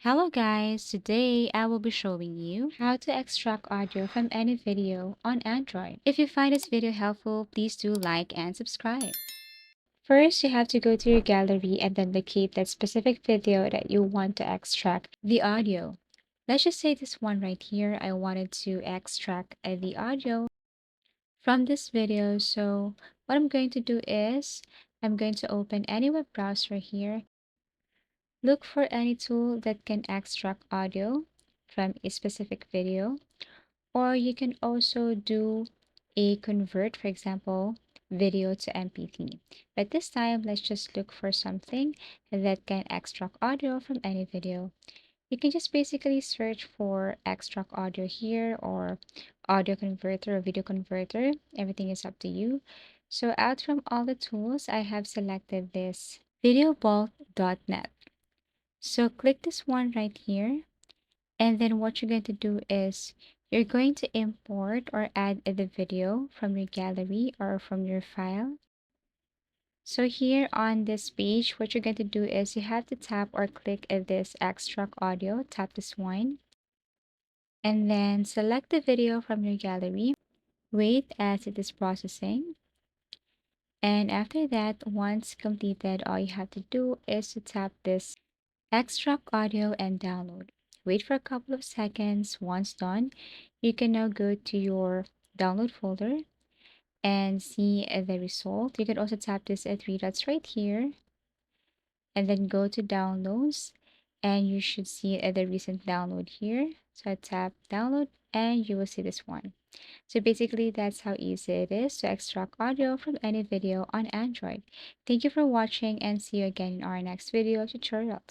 Hello guys, today I will be showing you how to extract audio from any video on Android. If you find this video helpful, please do like and subscribe. First, you have to go to your gallery and then locate that specific video that you want to extract the audio. Let's just say this one right here, I wanted to extract the audio from this video. So what I'm going to do is I'm going to open any web browser here. Look for any tool that can extract audio from a specific video, or you can also do a convert, for example, video to MP3. But this time, let's just look for something that can extract audio from any video. You can just basically search for extract audio here or audio converter or video converter. Everything is up to you. So out from all the tools, I have selected this videovault.net. So click this one right here. And then what you're going to do is you're going to import or add the video from your gallery or from your file. So here on this page, what you're going to do is you have to tap or click this extract audio, tap this one, and then select the video from your gallery. Wait as it is processing. And after that, once completed, all you have to do is to tap this extract audio and download. Wait for a couple of seconds. Once done, you can now go to your download folder and see the result. You can also tap this three dots right here and then go to downloads, and you should see the recent download here. So I tap download and you will see this one. So basically, that's how easy it is to extract audio from any video on Android. Thank you for watching and see you again in our next video tutorial.